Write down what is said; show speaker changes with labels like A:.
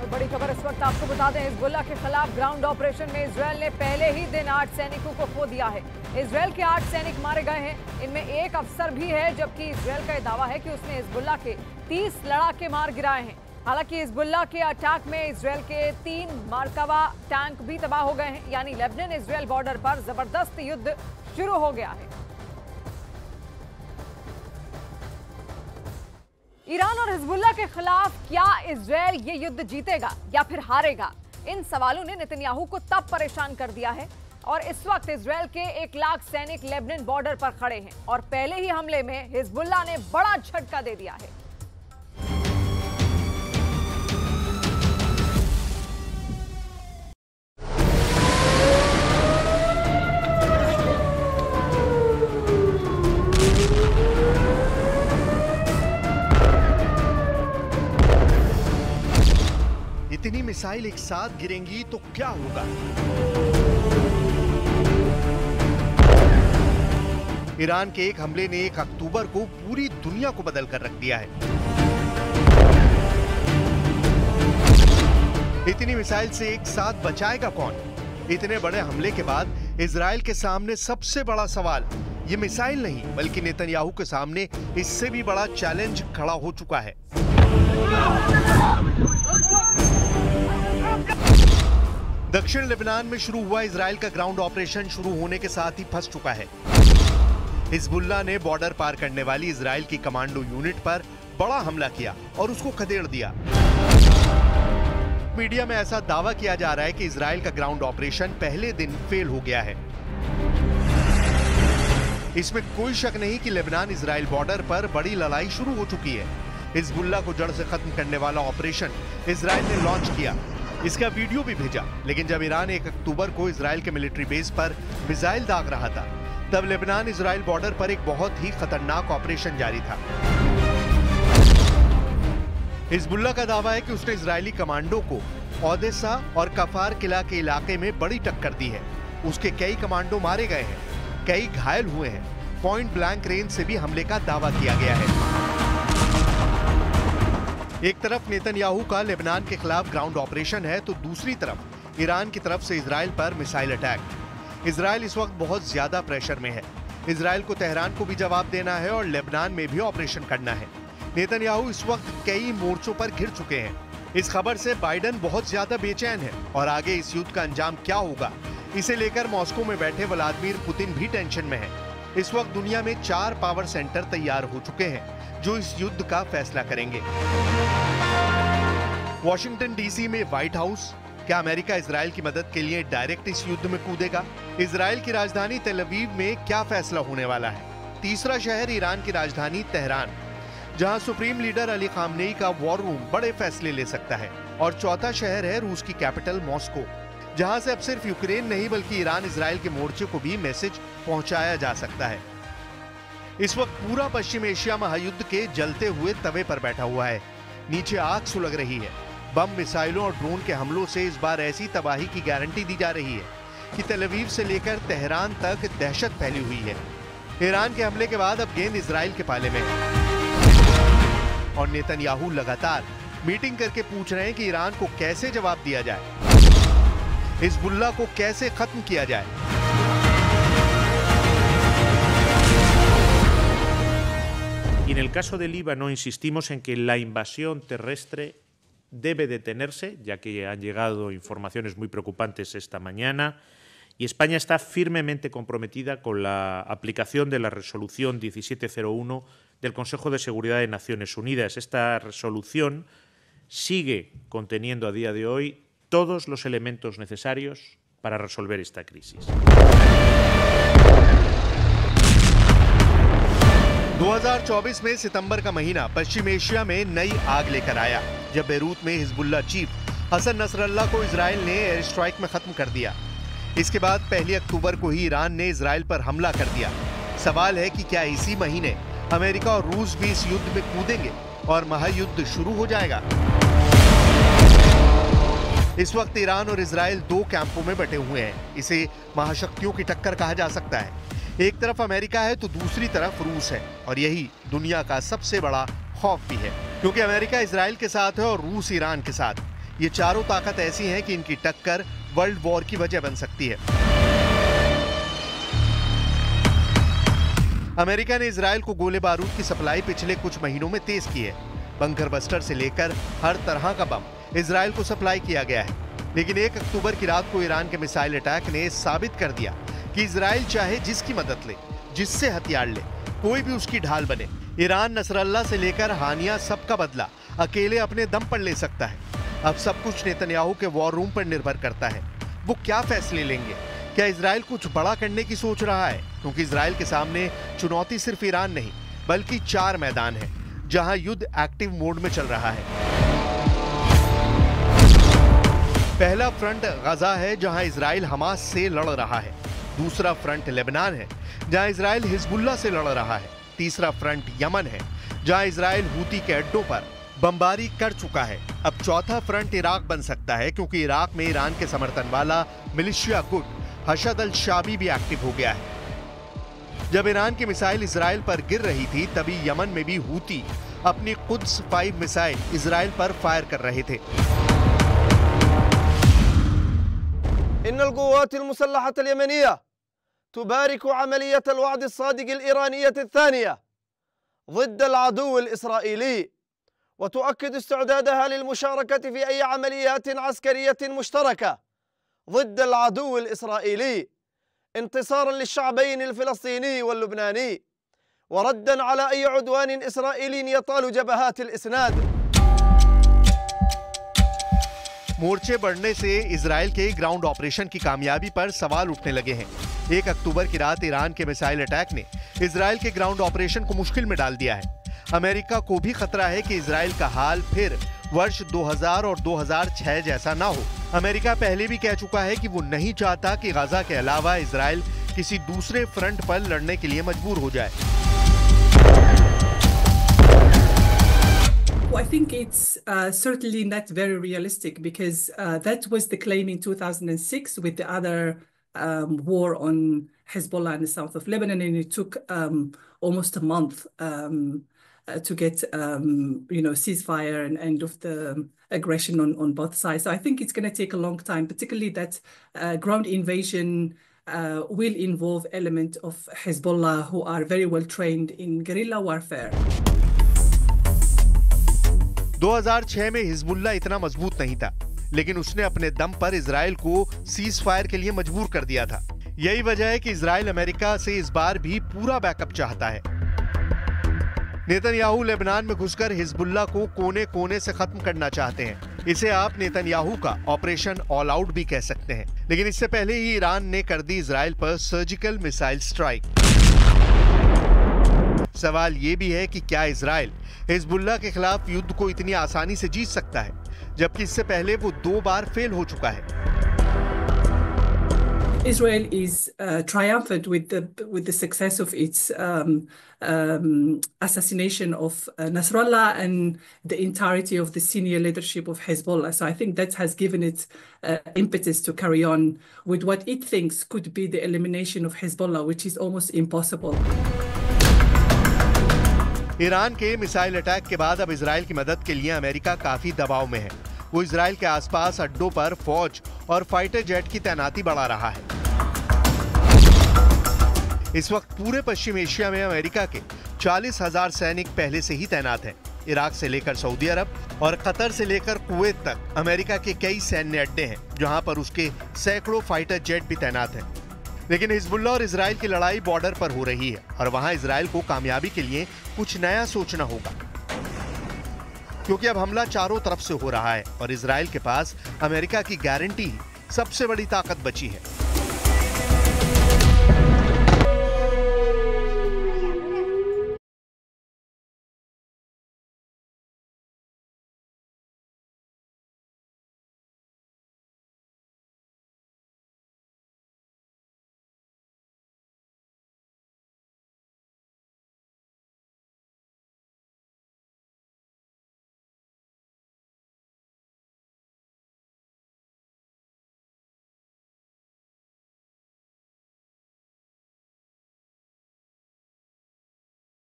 A: बड़ी खबर इस वक्त आपको बता दें, हिजबुल्लाह के खिलाफ ग्राउंड ऑपरेशन में इजरायल ने पहले ही दिन 8 सैनिकों को खो दिया है। इजरायल के 8 सैनिक मारे गए हैं, इनमें एक अफसर भी है, जबकि इजरायल का यह दावा है कि उसने हिजबुल्लाह के 30 लड़ाके मार गिराए हैं। हालांकि हिजबुल्लाह के अटैक में इजरायल के 3 मरकबा टैंक भी तबाह हो गए हैं, यानी लेबनान इजरायल बॉर्डर पर जबरदस्त युद्ध शुरू हो गया है। ईरान और हिजबुल्लाह के खिलाफ क्या इजरायल ये युद्ध जीतेगा या फिर हारेगा? इन सवालों ने नेतन्याहू को तब परेशान कर दिया है और इस वक्त इजरायल के 1 लाख सैनिक लेबनान बॉर्डर पर खड़े हैं और पहले ही हमले में हिजबुल्लाह ने बड़ा झटका दे दिया है।
B: इतनी मिसाइल एक साथ गिरेंगी तो क्या होगा? ईरान के एक हमले ने 1 अक्टूबर को पूरी दुनिया को बदल कर रख दिया है। इतनी मिसाइल से एक साथ बचाएगा कौन? इतने बड़े हमले के बाद इजरायल के सामने सबसे बड़ा सवाल ये मिसाइल नहीं, बल्कि नेतन्याहू के सामने इससे भी बड़ा चैलेंज खड़ा हो चुका है। दक्षिण लेबनान में शुरू हुआ इजरायल का ग्राउंड ऑपरेशन शुरू होने के साथ ही फंस चुका है। हिजबुल्लाह ने बॉर्डर पार करने वाली इजरायल की कमांडो यूनिट पर बड़ा हमला किया और उसको खदेड़ दिया। मीडिया में ऐसा दावा किया जा रहा है कि इजरायल का ग्राउंड ऑपरेशन पहले दिन फेल हो गया है। इसमें कोई शक नहीं कि लेबनान इजरायल बॉर्डर पर बड़ी लड़ाई शुरू हो चुकी है। हिजबुल्लाह को जड़ से खत्म करने वाला ऑपरेशन इजरायल ने लॉन्च किया, इसका वीडियो भी भेजा, लेकिन जब ईरान 1 अक्टूबर को इजरायल के मिलिट्री बेस पर मिसाइल दाग रहा था, तब लेबनान इजरायल बॉर्डर पर एक बहुत ही खतरनाक ऑपरेशन जारी था। हिजबुल्लाह का दावा है कि उसने इजरायली कमांडो को ओदेसा और कफार किला के इलाके में बड़ी टक्कर दी है। उसके कई कमांडो मारे गए हैं, कई घायल हुए हैं। पॉइंट ब्लैंक रेंज से भी हमले का दावा किया गया है। एक तरफ नेतन्याहू का लेबनान के खिलाफ ग्राउंड ऑपरेशन है, तो दूसरी तरफ ईरान की तरफ से इजरायल पर मिसाइल अटैक। इजरायल इस वक्त बहुत ज्यादा प्रेशर में है। इजरायल को तेहरान को भी जवाब देना है और लेबनान में भी ऑपरेशन करना है। नेतन्याहू इस वक्त कई मोर्चों पर घिर चुके हैं। इस खबर से बाइडन बहुत ज्यादा बेचैन है और आगे इस युद्ध का अंजाम क्या होगा, इसे लेकर मॉस्को में बैठे व्लादिमीर पुतिन भी टेंशन में है। इस वक्त दुनिया में 4 पावर सेंटर तैयार हो चुके हैं जो इस युद्ध का फैसला करेंगे। वॉशिंगटन डीसी में व्हाइट हाउस, क्या अमेरिका इजरायल की मदद के लिए डायरेक्ट इस युद्ध में कूदेगा? इजरायल की राजधानी तेल अवीव में क्या फैसला होने वाला है? तीसरा शहर ईरान की राजधानी तेहरान, जहां सुप्रीम लीडर अली खामनेई का वॉर रूम बड़े फैसले ले सकता है। और चौथा शहर है रूस की कैपिटल मॉस्को, जहां से अब सिर्फ यूक्रेन नहीं बल्कि ईरान इजरायल के मोर्चे को भी मैसेज पहुंचाया जा सकता है। इस वक्त पूरा पश्चिम एशिया महायुद्ध के जलते हुए तवे पर बैठा हुआ है। नीचे आग सुलग रही है। बम, मिसाइलों और ड्रोन के हमलों से इस बार ऐसी तबाही की गारंटी दी जा रही है कि तेल अवीव से लेकर तेहरान तक दहशत फैली हुई है। ईरान के हमले के बाद अब गेंद इजरायल के पाले में है और नेतन्याहू लगातार मीटिंग करके पूछ रहे हैं कि ईरान को कैसे जवाब दिया जाए, हिजबुल्लाह को कैसे खत्म किया जाए।
C: Y en el caso de Líbano insistimos en que la invasión terrestre debe detenerse, ya que han llegado informaciones muy preocupantes esta mañana, y España está firmemente comprometida con la aplicación de la resolución 1701 del Consejo de Seguridad de Naciones Unidas. Esta resolución sigue conteniendo a día de hoy todos los elementos necesarios para resolver esta crisis.
B: 2024 में सितंबर का महीना पश्चिम Asia में नई आग लेकर आया, जब Beirut में हिजबुल्लाह चीफ हसन नसरल्लाह को इजरायल ने एयर स्ट्राइक में खत्म कर दिया। इसके बाद 1 अक्टूबर को ही ईरान ने इजरायल पर हमला कर दिया। सवाल है कि क्या इसी महीने अमेरिका और रूस भी इस युद्ध में कूदेंगे और महायुद्ध शुरू हो जाएगा? इस वक्त ईरान और इजरायल 2 कैंपों में बटे हुए हैं। इसे महाशक्तियों की टक्कर कहा जा सकता है। एक तरफ अमेरिका है तो दूसरी तरफ रूस है, और यही दुनिया का सबसे बड़ा खौफ भी है, क्योंकि अमेरिका इजरायल के साथ है और रूस ईरान के साथ। ये चारों ताकत ऐसी हैं कि इनकी टक्कर वर्ल्ड वॉर की वजह बन सकती है। अमेरिका ने इजराइल को गोले बारूद की सप्लाई पिछले कुछ महीनों में तेज की है। बंकर बस्टर से लेकर हर तरह का बम इजराइल को सप्लाई किया गया है। लेकिन 1 अक्टूबर की रात को ईरान के मिसाइल अटैक ने साबित कर दिया कि इजराइल चाहे जिसकी मदद ले, जिससे हथियार ले, कोई भी उसकी ढाल बने, ईरान नसरल्ला से लेकर हानिया सबका बदला अकेले अपने दम पर ले सकता है। अब सब कुछ नेतन्याहू के वॉर रूम पर निर्भर करता है। वो क्या फैसले लेंगे? क्या इजराइल कुछ बड़ा करने की सोच रहा है? क्योंकि इजराइल के सामने चुनौती सिर्फ ईरान नहीं बल्कि 4 मैदान है जहां युद्ध एक्टिव मोड में चल रहा है। पहला फ्रंट गजा है जहां इजराइल हमास से लड़ रहा है। दूसरा फ्रंट लेबनान है जहां इजराइल हिजबुल्लाह से लड़ रहा है। तीसरा फ्रंट यमन है जहां इजराइल हूती के अड्डों पर बमबारी कर चुका है। अब चौथा फ्रंट इराक बन सकता है क्योंकि इराक में ईरान के समर्थन वाला मिलिशिया गुट हशद अल शाबी भी एक्टिव हो गया है। जब ईरान की मिसाइल इजराइल पर गिर रही थी तभी यमन में भी हूती अपनी कुद्स 5 मिसाइल इजराइल पर फायर कर रहे थे।
D: इन्नल क़ुव्वातिल मुसल्लहतल यमनिया तुबारिकु अमलियतल वअद अस्सादिक़िल ईरानिय्यत अत्थानिया ज़िद्दल अदुव्विल इस्राईली व तुअक्किदु इस्तिअदादहा लिलमुशारकति फ़ी अय्यि अमलियातिन अस्करिय्यतिन मुश्तरका ज़िद्दल अदुव्विल इस्राईली इंतिसारन लिश्शअबैन अलफ़लस्तीनी वल्लुबनानी व रद्दन अला अय्यि उद्वान इस्राईली यतालु जबहातिल इस्नाद।
B: मोर्चे बढ़ने से इजराइल के ग्राउंड ऑपरेशन की कामयाबी पर सवाल उठने लगे हैं। 1 अक्टूबर की रात ईरान के मिसाइल अटैक ने इजराइल के ग्राउंड ऑपरेशन को मुश्किल में डाल दिया है। अमेरिका को भी खतरा है कि इजराइल का हाल फिर वर्ष 2000 और 2006 जैसा ना हो। अमेरिका पहले भी कह चुका है कि वो नहीं चाहता कि गजा के अलावा इजराइल किसी दूसरे फ्रंट पर लड़ने के लिए मजबूर हो जाए।
E: Well, I think it's certainly not very realistic because that was the claim in 2006 with the other war on Hezbollah in the south of Lebanon, and it took almost a month to get ceasefire and end of the aggression on both sides. So I think it's going to take a long time, particularly that ground invasion will involve elements of Hezbollah who are very well trained in guerrilla warfare.
B: 2006 में Hezbollah इतना मजबूत नहीं था, लेकिन उसने अपने दम पर इजराइल को सीज फायर के लिए मजबूर कर दिया था। यही वजह है कि इजराइल अमेरिका से इस बार भी पूरा बैकअप चाहता है। नेतन्याहू लेबनान में घुसकर हिजबुल्लाह को कोने कोने से खत्म करना चाहते हैं। इसे आप नेतन्याहू का ऑपरेशन ऑल आउट भी कह सकते हैं। लेकिन इससे पहले ही ईरान ने कर दी इजराइल पर सर्जिकल मिसाइल स्ट्राइक। सवाल ये भी है कि क्या इजराइल हिजबुल्लाह के खिलाफ युद्ध को इतनी आसानी से जीत सकता है, जबकि इससे पहले वो 2 बार फेल हो चुका है।
E: Israel is triumphant with the success of its assassination of Nasrallah and the entirety of the senior leadership of Hezbollah. So I think that has given it impetus to carry on with what it thinks could be the elimination of Hezbollah, which is almost impossible.
B: Iran के missile attack के बाद अब Israel की मदद के लिए America काफी दबाव में है। वो इजराइल के आसपास अड्डों पर फौज और फाइटर जेट की तैनाती बढ़ा रहा है। इस वक्त पूरे पश्चिम एशिया में अमेरिका के 40,000 सैनिक पहले से ही तैनात हैं। इराक से लेकर सऊदी अरब और कतर से लेकर कुवैत तक अमेरिका के कई सैन्य अड्डे हैं, जहां पर उसके सैकड़ों फाइटर जेट भी तैनात हैं। लेकिन हिजबुल्लाह और इजराइल की लड़ाई बॉर्डर पर हो रही है और वहां इजराइल को कामयाबी के लिए कुछ नया सोचना होगा, क्योंकि अब हमला चारों तरफ से हो रहा है और इजराइल के पास अमेरिका की गारंटी ही सबसे बड़ी ताकत बची है।